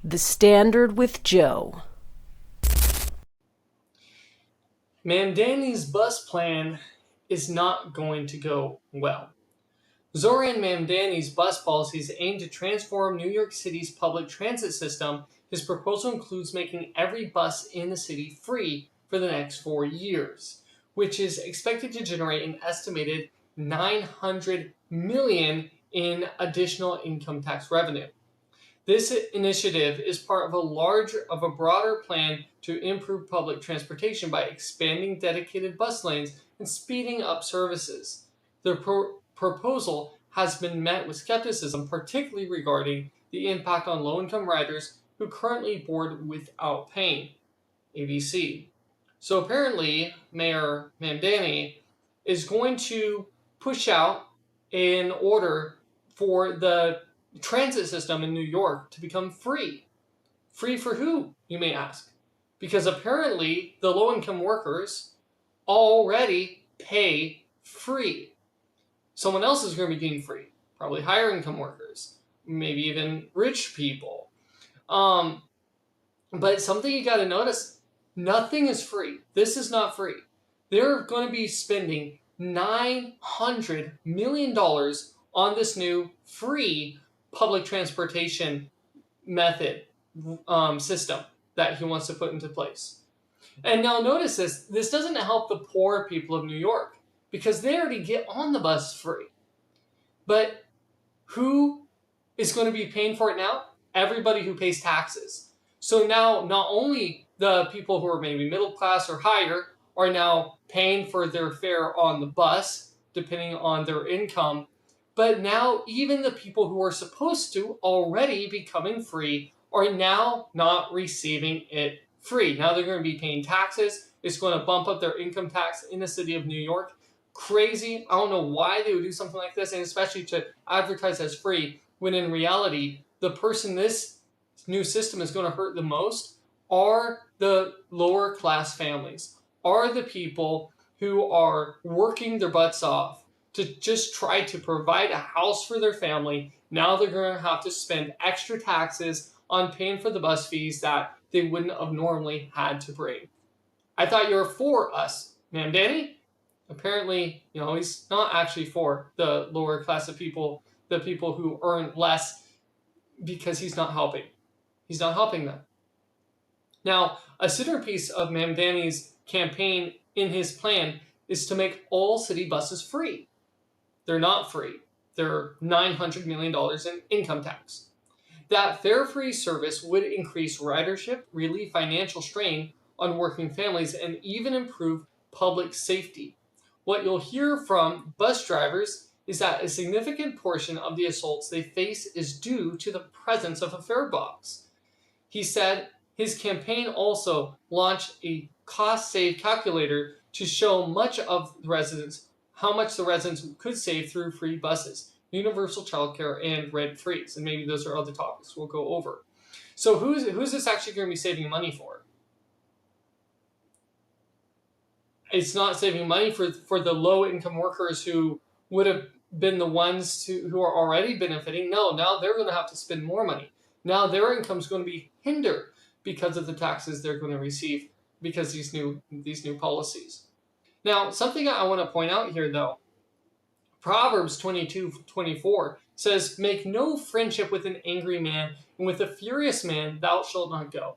The Standard with Joe. Mamdani's bus plan is not going to go well. Zoran Mamdani's bus policies aim to transform New York City's public transit system. His proposal includes making every bus in the city free for the next 4 years, which is expected to generate an estimated $900 million in additional income tax revenue. This initiative is part of a broader plan to improve public transportation by expanding dedicated bus lanes and speeding up services. The proposal has been met with skepticism, particularly regarding the impact on low-income riders who currently board without paying, ABC. So apparently, Mayor Mamdani is going to push out an order for the transit system in New York to become free. Free for who, you may ask? Because apparently the low-income workers already pay free. Someone else is going to be getting free. Probably higher income workers. Maybe even rich people. But something you got to notice, nothing is free. This is not free. They're going to be spending $900 million on this new free public transportation method system that he wants to put into place. And now notice this doesn't help the poor people of New York because they already get on the bus free. But who is going to be paying for it now? Everybody who pays taxes. So now not only the people who are maybe middle class or higher are now paying for their fare on the bus, depending on their income, but now even the people who are supposed to already be coming free are now not receiving it free. Now they're going to be paying taxes. It's going to bump up their income tax in the city of New York. Crazy. I don't know why they would do something like this, and especially to advertise as free, when in reality, the person this new system is going to hurt the most are the lower class families, are the people who are working their butts off to just try to provide a house for their family. Now they're going to have to spend extra taxes on paying for the bus fees that they wouldn't have normally had to bring. I thought you were for us, Mamdani. Apparently, he's not actually for the lower class of people, the people who earn less, because he's not helping. He's not helping them. Now, a centerpiece of Mamdani's campaign in his plan is to make all city buses free. They're not free. They're $900 million in income tax. That fare-free service would increase ridership, relieve financial strain on working families, and even improve public safety. What you'll hear from bus drivers is that a significant portion of the assaults they face is due to the presence of a fare box. He said his campaign also launched a cost-save calculator to show how much the residents could save through free buses, universal childcare, and rent-frees. And maybe those are other topics we'll go over. So who's this actually going to be saving money for? It's not saving money for the low-income workers who would have been the ones who are already benefiting. No, now they're going to have to spend more money. Now their income is going to be hindered because of the taxes they're going to receive because these new policies. Now, something I want to point out here, though, Proverbs 22:24 says, "Make no friendship with an angry man, and with a furious man thou shalt not go."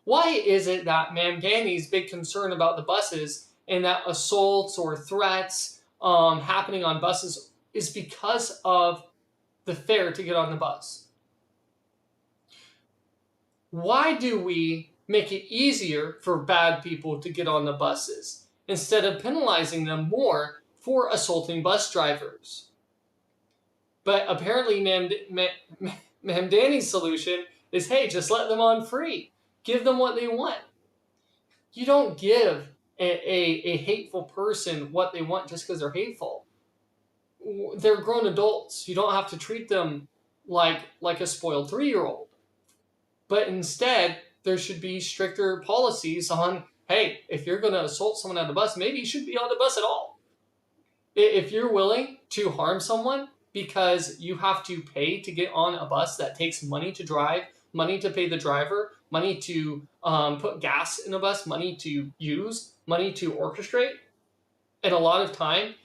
Why is it that Mamdani's big concern about the buses and that assaults or threats happening on buses is because of the fare to get on the bus? Why do we make it easier for bad people to get on the buses instead of penalizing them more for assaulting bus drivers? But apparently Mamdani's solution is, hey, just let them on free. Give them what they want. You don't give a hateful person what they want just because they're hateful. They're grown adults. You don't have to treat them like a spoiled 3-year-old. But instead, there should be stricter policies on, hey, if you're going to assault someone on the bus, maybe you shouldn't be on the bus at all. If you're willing to harm someone because you have to pay to get on a bus that takes money to drive, money to pay the driver, money to put gas in a bus, money to use, money to orchestrate, and a lot of time.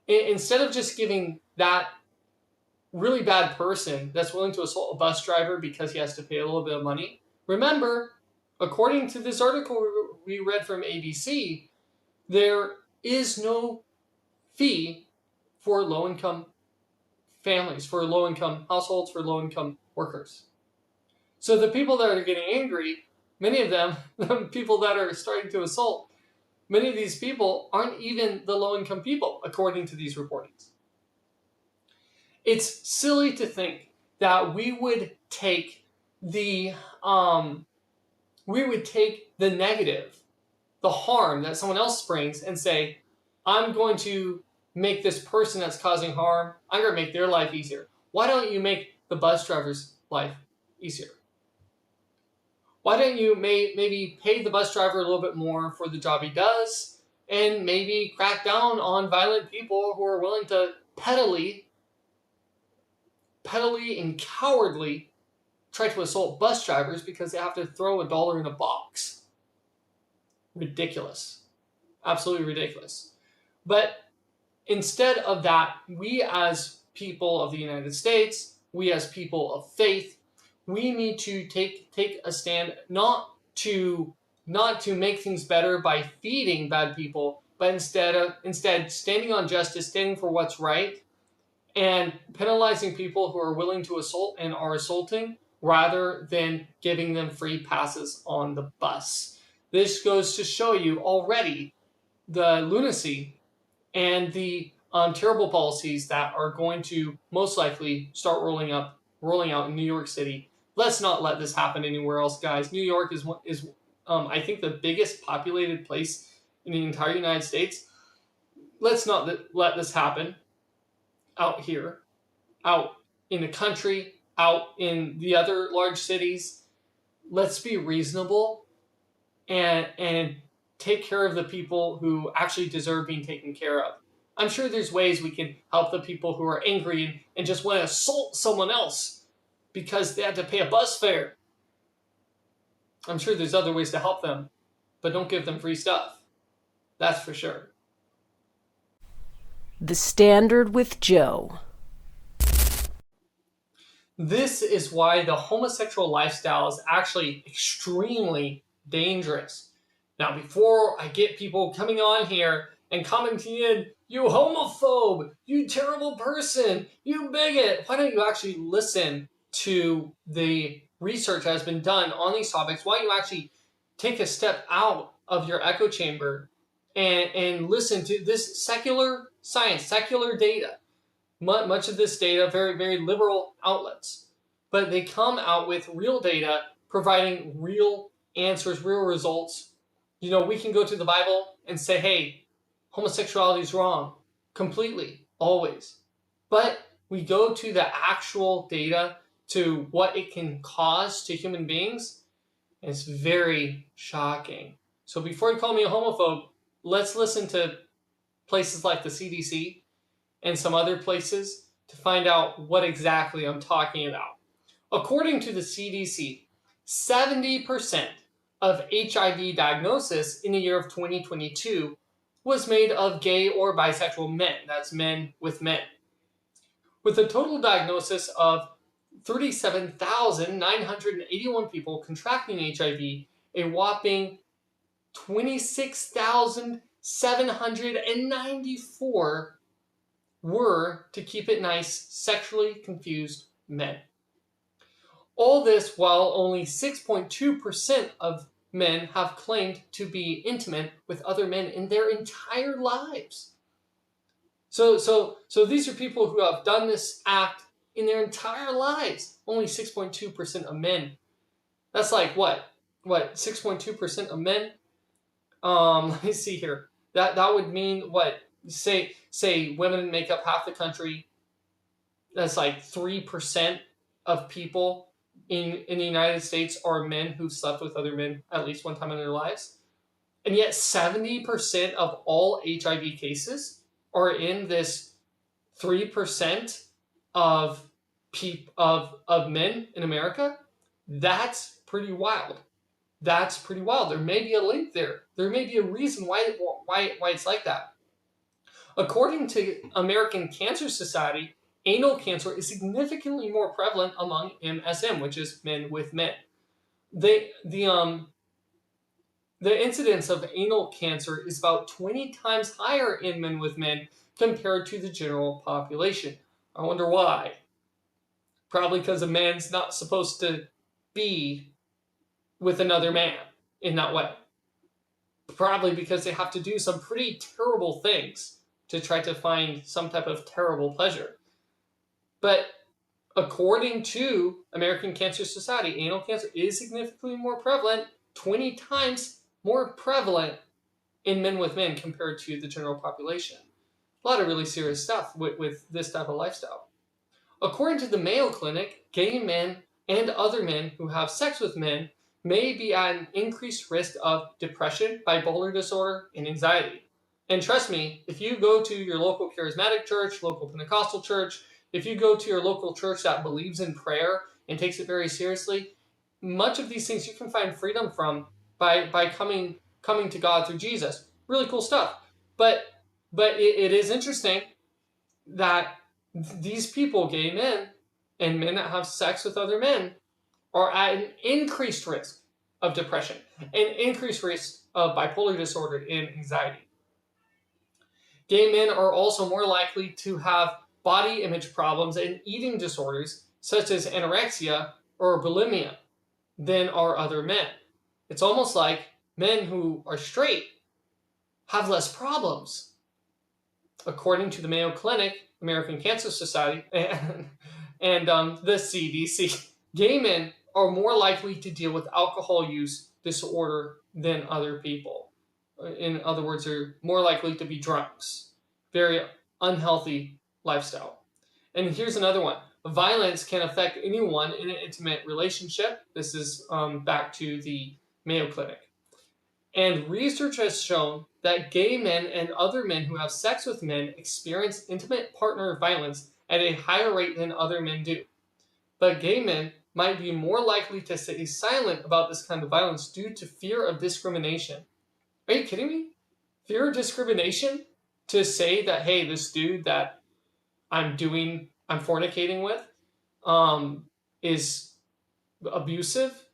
Instead of just giving that really bad person that's willing to assault a bus driver because he has to pay a little bit of money. Remember, according to this article we read from ABC, there is no fee for low-income families, for low-income households, for low-income workers. So the people that are getting angry, many of them, the people that are starting to assault, many of these people aren't even the low-income people, according to these reportings. It's silly to think that we would take the negative, the harm that someone else brings, and say, I'm going to make this person that's causing harm, I'm going to make their life easier. Why don't you make the bus driver's life easier? Why don't you maybe pay the bus driver a little bit more for the job he does, and maybe crack down on violent people who are willing to pettily and cowardly try to assault bus drivers because they have to throw $1 in a box. Ridiculous. Absolutely ridiculous. But instead of that, we as people of the United States, we as people of faith, we need to take a stand not to make things better by feeding bad people, but instead standing on justice, standing for what's right, and penalizing people who are willing to assault and are assaulting rather than giving them free passes on the bus. This goes to show you already the lunacy and the terrible policies that are going to most likely start rolling out in New York City. Let's not let this happen anywhere else, guys. New York is I think the biggest populated place in the entire United States. Let's not let this happen out here, out in the country, out in the other large cities. Let's be reasonable and take care of the people who actually deserve being taken care of. I'm sure there's ways we can help the people who are angry and just want to assault someone else because they had to pay a bus fare. I'm sure there's other ways to help them, but don't give them free stuff. That's for sure. The Standard with Joe. This is why the homosexual lifestyle is actually extremely dangerous. Now, before I get people coming on here and commenting in, you homophobe, you terrible person, you bigot, why don't you actually listen to the research that has been done on these topics? Why don't you actually take a step out of your echo chamber and listen to this secular science, secular data? Much of this data, very, very liberal outlets, but they come out with real data providing real answers, real results. We can go to the Bible and say, hey, homosexuality is wrong, completely, always. But we go to the actual data, to what it can cause to human beings, and it's very shocking. So before you call me a homophobe, let's listen to places like the CDC and some other places to find out what exactly I'm talking about. According to the CDC, 70% of HIV diagnosis in the year of 2022 was made of gay or bisexual men. That's men with men. With a total diagnosis of 37,981 people contracting HIV, a whopping 26,794 were, to keep it nice, sexually confused men. All this while only 6.2% of men have claimed to be intimate with other men in their entire lives. So these are people who have done this act in their entire lives. Only 6.2% of men. That's like what? 6.2% of men? Let me see here. That would mean what? Say women make up half the country. That's like 3% of people in the United States are men who've slept with other men at least one time in their lives. And yet 70% of all HIV cases are in this 3% of men in America. That's pretty wild. That's pretty wild. There may be a link there. There may be a reason why it's like that. According to American Cancer Society, anal cancer is significantly more prevalent among MSM, which is men with men. The incidence of anal cancer is about 20 times higher in men with men compared to the general population. I wonder why. Probably because a man's not supposed to be with another man in that way. Probably because they have to do some pretty terrible things to try to find some type of terrible pleasure. But according to American Cancer Society, anal cancer is significantly more prevalent, 20 times more prevalent in men with men compared to the general population. A lot of really serious stuff with this type of lifestyle. According to the Mayo Clinic, gay men and other men who have sex with men may be at an increased risk of depression, bipolar disorder, and anxiety. And trust me, if you go to your local charismatic church, local Pentecostal church, if you go to your local church that believes in prayer and takes it very seriously, much of these things you can find freedom from by coming to God through Jesus. Really cool stuff. But it is interesting that these people, gay men and men that have sex with other men, are at an increased risk of depression, an increased risk of bipolar disorder and anxiety. Gay men are also more likely to have body image problems and eating disorders such as anorexia or bulimia than are other men. It's almost like men who are straight have less problems. According to the Mayo Clinic, American Cancer Society, and the CDC, gay men are more likely to deal with alcohol use disorder than other people. In other words, they're more likely to be drunks. Very unhealthy lifestyle. And here's another one. Violence can affect anyone in an intimate relationship. This is back to the Mayo Clinic. And research has shown that gay men and other men who have sex with men experience intimate partner violence at a higher rate than other men do. But gay men might be more likely to stay silent about this kind of violence due to fear of discrimination. Are you kidding me? Fear of discrimination? To say that, hey, this dude that I'm fornicating with, is abusive?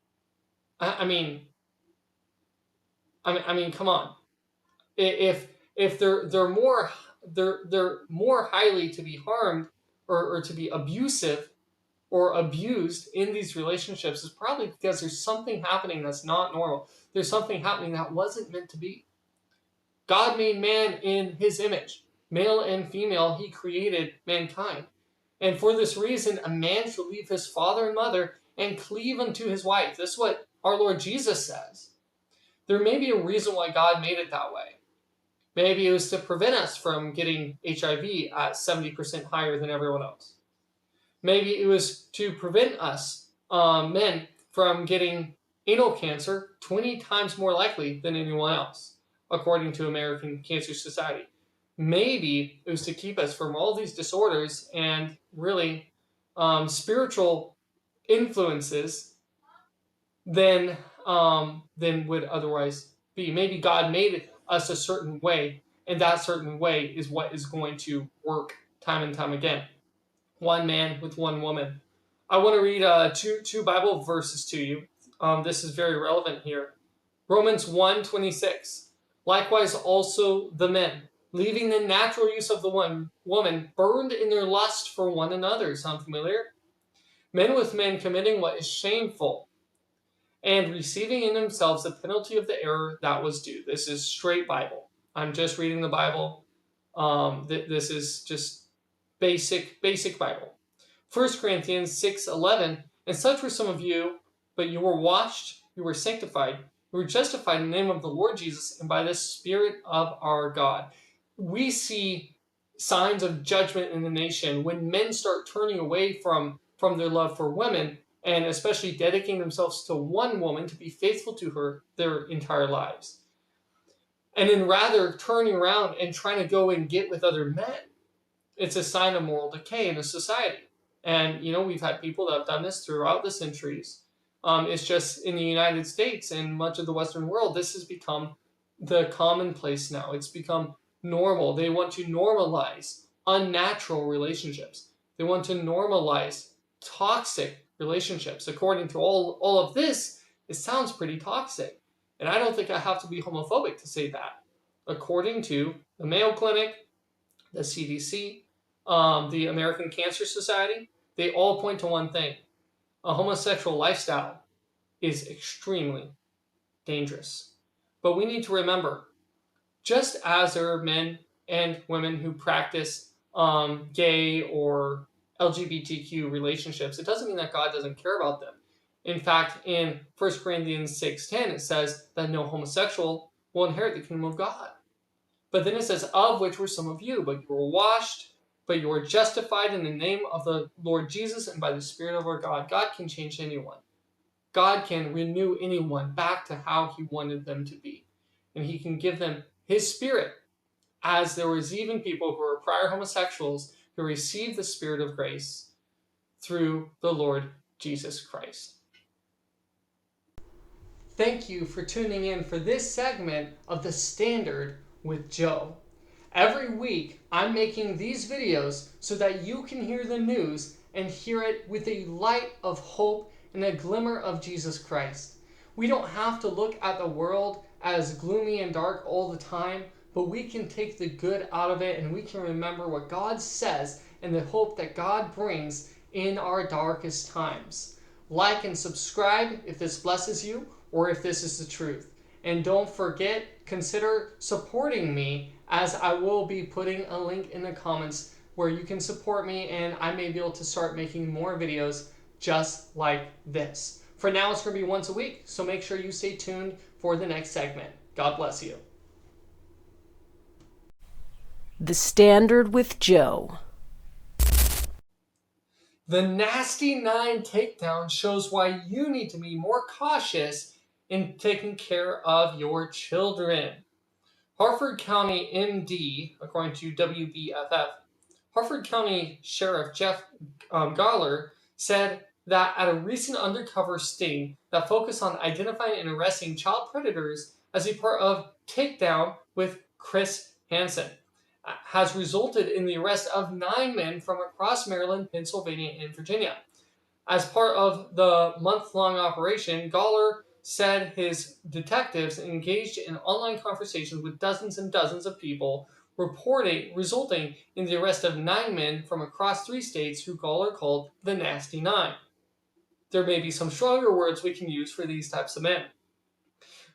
I mean, come on. If they're more highly to be harmed or to be abusive or abused in these relationships, is probably because there's something happening that's not normal. There's something happening that wasn't meant to be. God made man in his image. Male and female, he created mankind. And for this reason, a man shall leave his father and mother and cleave unto his wife. This is what our Lord Jesus says. There may be a reason why God made it that way. Maybe it was to prevent us from getting HIV at 70% higher than everyone else. Maybe it was to prevent us, men, from getting anal cancer 20 times more likely than anyone else, according to American Cancer Society. Maybe it was to keep us from all these disorders and really spiritual influences than would otherwise be. Maybe God made us a certain way, and that certain way is what is going to work time and time again. One man with one woman. I want to read two Bible verses to you. This is very relevant here. Romans 1:26. Likewise also the men, leaving the natural use of the one woman, burned in their lust for one another. Sound familiar? Men with men committing what is shameful, and receiving in themselves the penalty of the error that was due. This is straight Bible. I'm just reading the Bible. This is just basic Bible. 1 Corinthians 6:11, and such were some of you, but you were washed, you were sanctified, you were justified in the name of the Lord Jesus and by the Spirit of our God. We see signs of judgment in the nation when men start turning away from their love for women, and especially dedicating themselves to one woman to be faithful to her their entire lives. And then rather turning around and trying to go and get with other men. It's a sign of moral decay in a society. And, we've had people that have done this throughout the centuries. It's just in the United States and much of the Western world, this has become the commonplace now. It's become normal. They want to normalize unnatural relationships. They want to normalize toxic relationships. According to all of this, it sounds pretty toxic. And I don't think I have to be homophobic to say that. According to the Mayo Clinic, the CDC, the American Cancer Society, they all point to one thing. A homosexual lifestyle is extremely dangerous. But we need to remember, just as there are men and women who practice gay or LGBTQ relationships, it doesn't mean that God doesn't care about them. In fact, in 1 Corinthians 6:10, it says that no homosexual will inherit the kingdom of God. But then it says, of which were some of you, but you were washed, but you were justified in the name of the Lord Jesus and by the Spirit of our God. God can change anyone. God can renew anyone back to how he wanted them to be. And he can give them his Spirit, as there was even people who were prior homosexuals who received the Spirit of grace through the Lord Jesus Christ. Thank you for tuning in for this segment of The Standard with Joe. Every week, I'm making these videos so that you can hear the news and hear it with a light of hope and a glimmer of Jesus Christ. We don't have to look at the world as gloomy and dark all the time, but we can take the good out of it and we can remember what God says and the hope that God brings in our darkest times. Like and subscribe if this blesses you or if this is the truth. And don't forget, consider supporting me, as I will be putting a link in the comments where you can support me and I may be able to start making more videos just like this. For now, it's going to be once a week, so make sure you stay tuned for the next segment. God bless you. The Standard with Joe. The Nasty 9 takedown shows why you need to be more cautious in taking care of your children. Harford County MD, according to WBFF, Harford County Sheriff Jeff Garler said that at a recent undercover sting that focused on identifying and arresting child predators as a part of Takedown with Chris Hansen has resulted in the arrest of 9 men from across Maryland, Pennsylvania, and Virginia. As part of the month-long operation, Galler said his detectives engaged in online conversations with dozens and dozens of people, resulting in the arrest of 9 men from across 3 states who Galler called the Nasty 9. There may be some stronger words we can use for these types of men.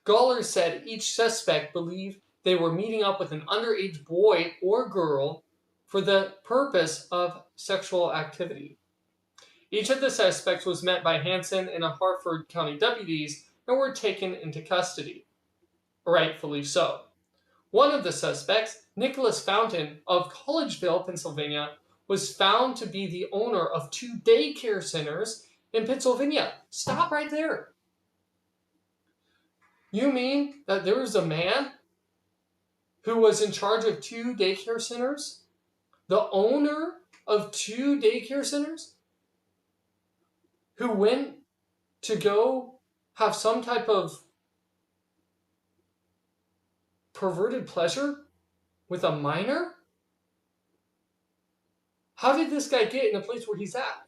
Galler said each suspect believed they were meeting up with an underage boy or girl for the purpose of sexual activity. Each of the suspects was met by Hansen and a Harford County deputies and were taken into custody. Rightfully so. One of the suspects, Nicholas Fountain of Collegeville, Pennsylvania, was found to be the owner of 2 daycare centers in Pennsylvania. Stop right there. You mean that there was a man who was in charge of 2 daycare centers? The owner of 2 daycare centers? Who went to go have some type of perverted pleasure with a minor? How did this guy get in the place where he's at?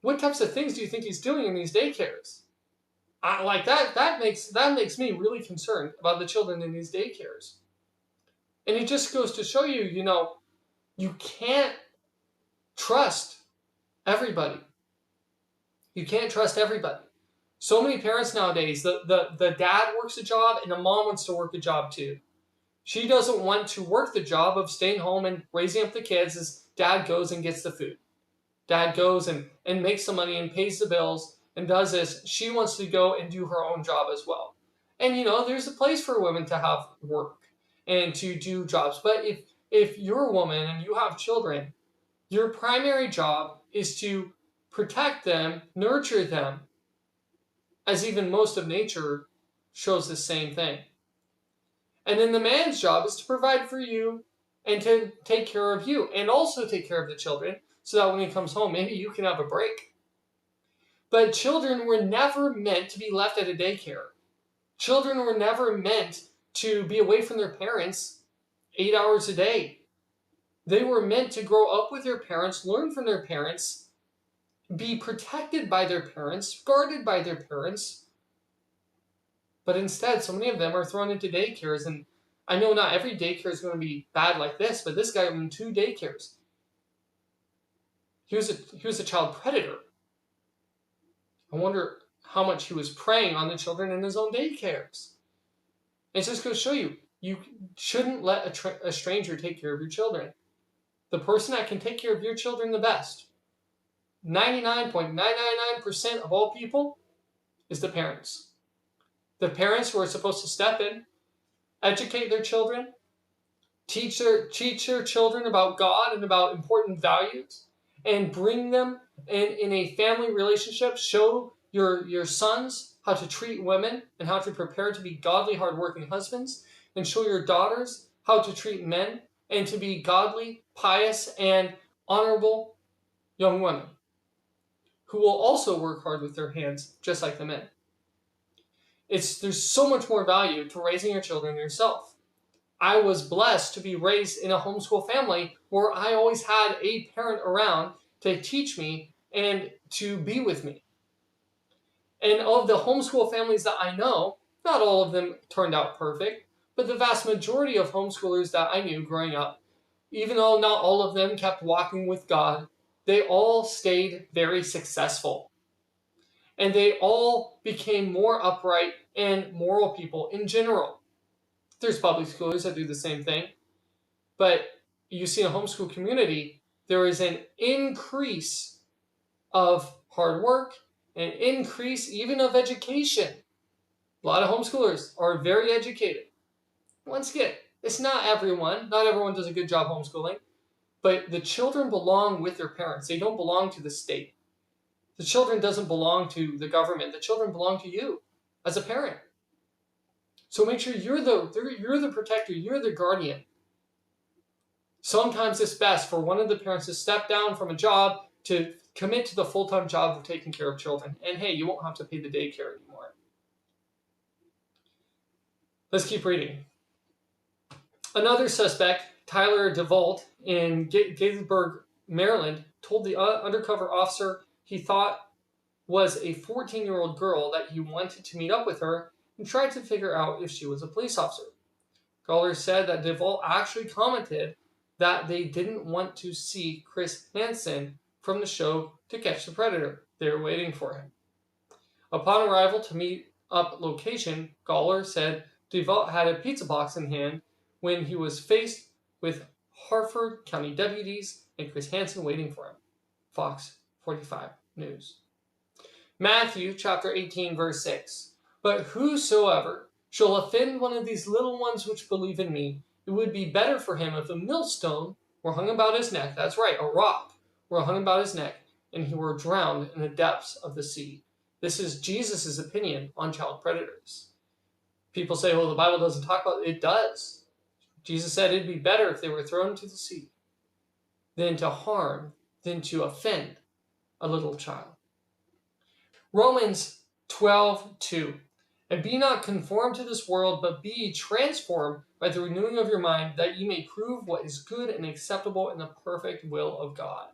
What types of things do you think he's doing in these daycares? Like that makes me really concerned about the children in these daycares. And it just goes to show you, you can't trust everybody. You can't trust everybody. So many parents nowadays, the dad works a job and the mom wants to work a job too. She doesn't want to work the job of staying home and raising up the kids as dad goes and gets the food. Dad goes and makes the money and pays the bills and does this. She wants to go and do her own job as well. And there's a place for women to have work and to do jobs. But if you're a woman and you have children, your primary job is to protect them, nurture them, as even most of nature shows the same thing. And then the man's job is to provide for you and to take care of you and also take care of the children so that when he comes home, maybe you can have a break. But children were never meant to be left at a daycare. Children were never meant to be away from their parents 8 hours a day. They were meant to grow up with their parents, learn from their parents, be protected by their parents, guarded by their parents. But instead, so many of them are thrown into daycares. And I know not every daycare is going to be bad like this, but this guy owned 2 daycares. He was a child predator. I wonder how much he was preying on the children in his own daycares. It's just going to show you, you shouldn't let a stranger take care of your children. The person that can take care of your children the best, 99.999% of all people, is the parents. The parents who are supposed to step in, educate their children, teach their children about God and about important values, and bring them in a family relationship. Show your sons how to treat women and how to prepare to be godly, hardworking husbands, and show your daughters how to treat men and to be godly, pious, and honorable young women who will also work hard with their hands, just like the men. There's so much more value to raising your children yourself. I was blessed to be raised in a homeschool family where I always had a parent around to teach me and to be with me. And of the homeschool families that I know, not all of them turned out perfect, but the vast majority of homeschoolers that I knew growing up, even though not all of them kept walking with God, they all stayed very successful. And they all became more upright and moral people in general. There's public schoolers that do the same thing. But you see in a homeschool community, there is an increase of hard work, an increase even of education. A lot of homeschoolers are very educated. Once again, it's not everyone. Not everyone does a good job homeschooling. But the children belong with their parents. They don't belong to the state. The children doesn't belong to the government. The children belong to you as a parent. So make sure you're the protector. You're the guardian. Sometimes it's best for one of the parents to step down from a job to commit to the full-time job of taking care of children. And hey, you won't have to pay the daycare anymore. Let's keep reading. Another suspect, Tyler DeVault in Gettysburg, Maryland, told the undercover officer he thought was a 14-year-old girl that he wanted to meet up with her and tried to figure out if she was a police officer. Gawler said that DeVault actually commented that they didn't want to see Chris Hansen from the show To Catch the Predator. They were waiting for him. Upon arrival to meet up location, Gawler said DeVault had a pizza box in hand when he was faced with Harford County deputies and Chris Hansen waiting for him. Fox 45 News. Matthew chapter 18 verse 6. But whosoever shall offend one of these little ones which believe in me, it would be better for him if a millstone were hung about his neck. That's right, a rock were hung about his neck, and he were drowned in the depths of the sea. This is Jesus' opinion on child predators. People say, well, the Bible doesn't talk about it. It does. Jesus said it'd be better if they were thrown into the sea than to harm, than to offend a little child. Romans 12:2. And be not conformed to this world, but be transformed by the renewing of your mind, that you may prove what is good and acceptable in the perfect will of God.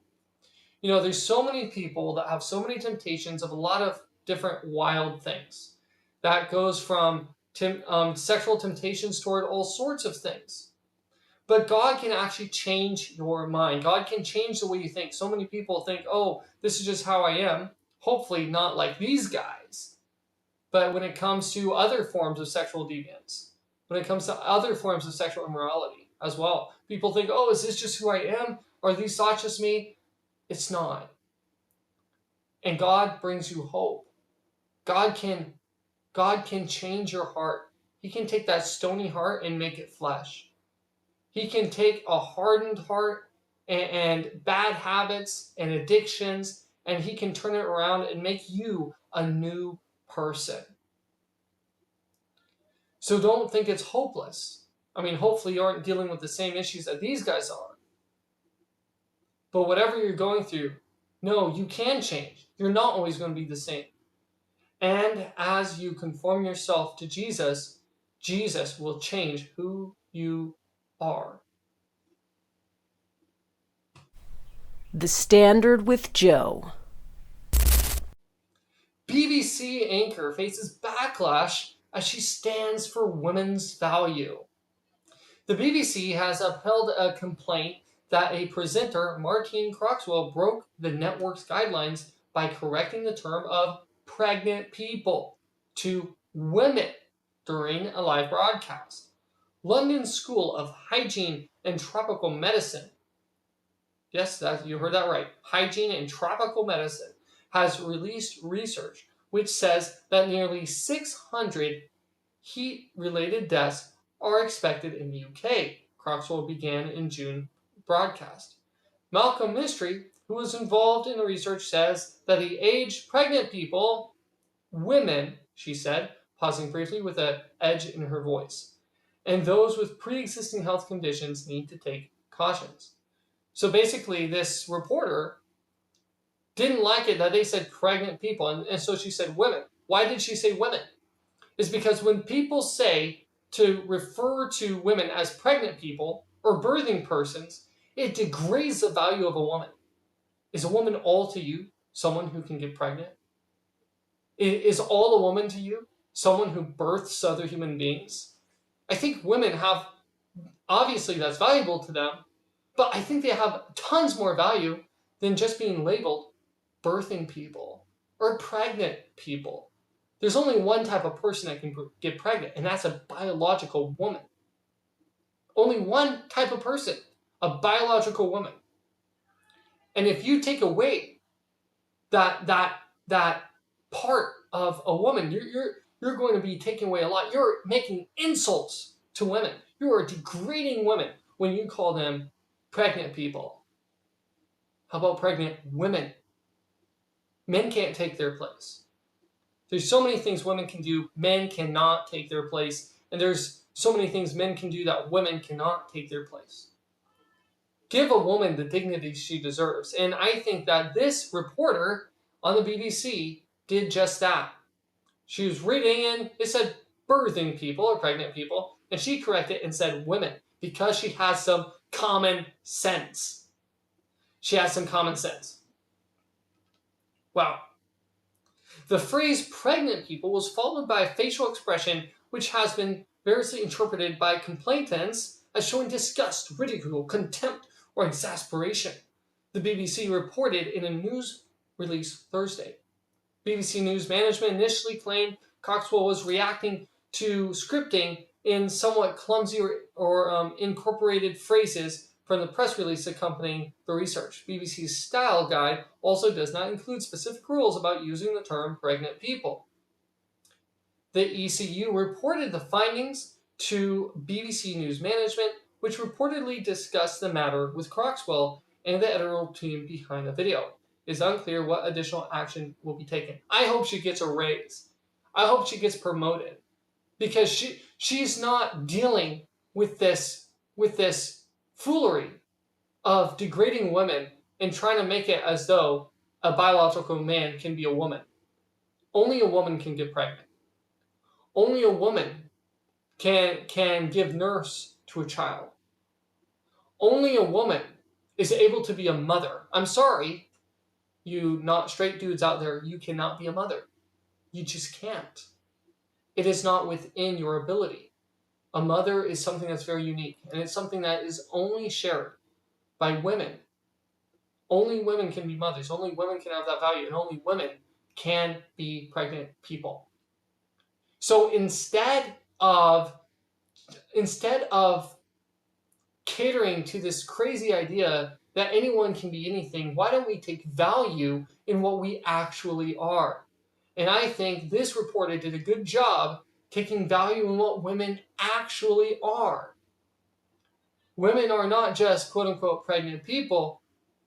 You know, there's so many people that have so many temptations of a lot of different wild things. That goes from sexual temptations toward all sorts of things. But God can actually change your mind. God can change the way you think. So many people think, oh, this is just how I am. Hopefully not like these guys. But when it comes to other forms of sexual deviance, when it comes to other forms of sexual immorality as well, people think, oh, is this just who I am? Are these thoughts just me? It's not. And God brings you hope. God can change your heart. He can take that stony heart and make it flesh. He can take a hardened heart and bad habits and addictions, and he can turn it around and make you a new person. So don't think it's hopeless. I mean, hopefully you aren't dealing with the same issues that these guys are. But whatever you're going through, No, you can change. You're not always going to be the same. And as you conform yourself to Jesus, Jesus will change who you are. The Standard with Joe. BBC anchor faces backlash as she stands for women's value. The BBC has upheld a complaint that a presenter, Martine Croxwell, broke the network's guidelines by correcting the term of pregnant people to women during a live broadcast. London School of Hygiene and Tropical Medicine, yes, you heard that right, Hygiene and Tropical Medicine, has released research which says that nearly 600 heat-related deaths are expected in the UK. Croxwell began in June broadcast. Malcolm Mystery, who was involved in the research, says that the aged pregnant people, women, she said, pausing briefly with an edge in her voice, and those with pre-existing health conditions need to take cautions. So basically, this reporter didn't like it that they said pregnant people, and so she said women. Why did she say women? Is because when people say to refer to women as pregnant people or birthing persons, it degrades the value of a woman. Is a woman all to you someone who can get pregnant? Is all a woman to you someone who births other human beings? I think women have, obviously that's valuable to them, but I think they have tons more value than just being labeled birthing people or pregnant people. There's only one type of person that can get pregnant, and that's a biological woman. Only one type of person, a biological woman. And if you take away that part of a woman, you're going to be taking away a lot. You're making insults to women. You are degrading women when you call them pregnant people. How about pregnant women? Men can't take their place. There's so many things women can do, men cannot take their place. And there's so many things men can do that women cannot take their place. Give a woman the dignity she deserves. And I think that this reporter on the BBC did just that. She was reading and it said birthing people or pregnant people, and she corrected it and said women because she has some common sense. She has some common sense. Wow. The phrase pregnant people was followed by a facial expression which has been variously interpreted by complainants as showing disgust, ridicule, contempt, or exasperation. The BBC reported in a news release Thursday. BBC News management initially claimed Coxwell was reacting to scripting in somewhat clumsy or incorporated phrases from the press release accompanying the research. BBC's style guide also does not include specific rules about using the term pregnant people. The ECU reported the findings to BBC News Management, which reportedly discussed the matter with Croxwell and the editorial team behind the video. It is unclear what additional action will be taken. I hope she gets a raise. I hope she gets promoted because she's not dealing with this foolery of degrading women and trying to make it as though a biological man can be a woman. Only a woman can get pregnant. Only a woman can give nurse to a child. Only a woman is able to be a mother. I'm sorry, you not straight dudes out there, you cannot be a mother. You just can't. It is not within your ability. A mother is something that's very unique, and it's something that is only shared by women. Only women can be mothers. Only women can have that value, and only women can be pregnant people. So instead of catering to this crazy idea that anyone can be anything, why don't we take value in what we actually are? And I think this reporter did a good job taking value in what women actually are. Women are not just quote-unquote pregnant people.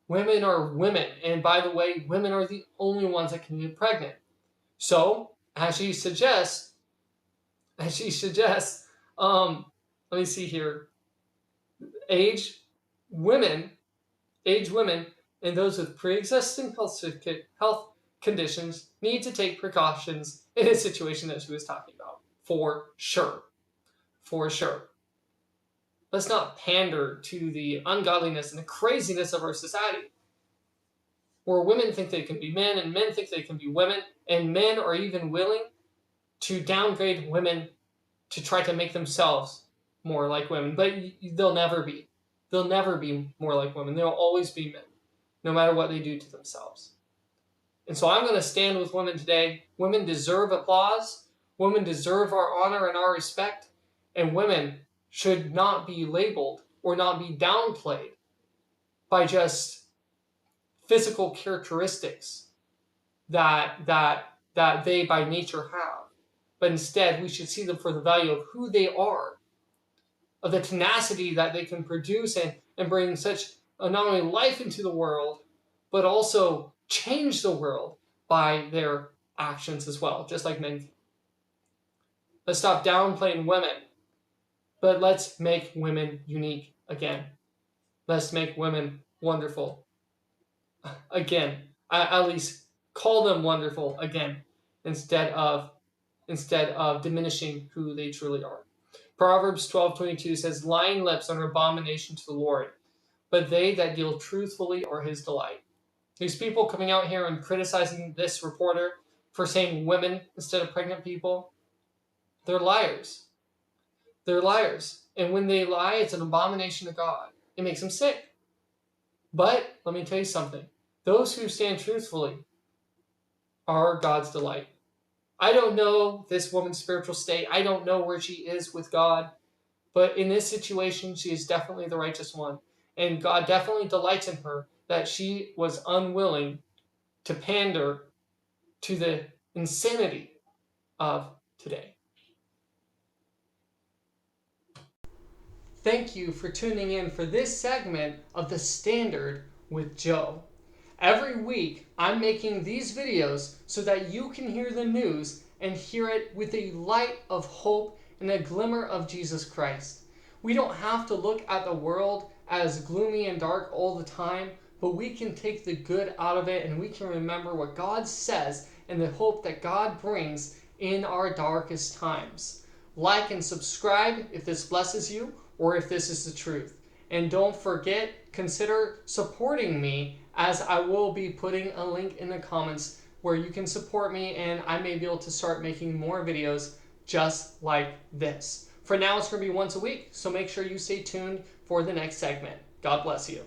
Women are women. And by the way, women are the only ones that can get pregnant. So, as she suggests, let me see here, aged women and those with pre-existing health conditions need to take precautions in a situation that she was talking about. For sure. For sure. Let's not pander to the ungodliness and the craziness of our society, where women think they can be men and men think they can be women, and men are even willing to downgrade women to try to make themselves more like women. But they'll never be. They'll never be more like women. They'll always be men, no matter what they do to themselves. And so I'm going to stand with women today. Women deserve applause. Women deserve our honor and our respect. And women should not be labeled or not be downplayed by just physical characteristics that they by nature have. But instead, we should see them for the value of who they are, of the tenacity that they can produce and bring such not only life into the world, but also change the world by their actions as well, just like men can. Let's stop downplaying women, but let's make women unique again. Let's make women wonderful again. At least call them wonderful again, instead of diminishing who they truly are. Proverbs 12:22 says, "Lying lips are an abomination to the Lord, but they that deal truthfully are his delight." These people coming out here and criticizing this reporter for saying women instead of pregnant people, they're liars. They're liars. And when they lie, it's an abomination to God. It makes them sick. But let me tell you something. Those who stand truthfully are God's delight. I don't know this woman's spiritual state. I don't know where she is with God. But in this situation, she is definitely the righteous one. And God definitely delights in her that she was unwilling to pander to the insanity of today. Thank you for tuning in for this segment of The Standard with Joe. Every week, I'm making these videos so that you can hear the news and hear it with a light of hope and a glimmer of Jesus Christ. We don't have to look at the world as gloomy and dark all the time, but we can take the good out of it and we can remember what God says and the hope that God brings in our darkest times. Like and subscribe if this blesses you or if this is the truth. And don't forget, consider supporting me, as I will be putting a link in the comments where you can support me and I may be able to start making more videos just like this. For now, it's going to be once a week, so make sure you stay tuned for the next segment. God bless you.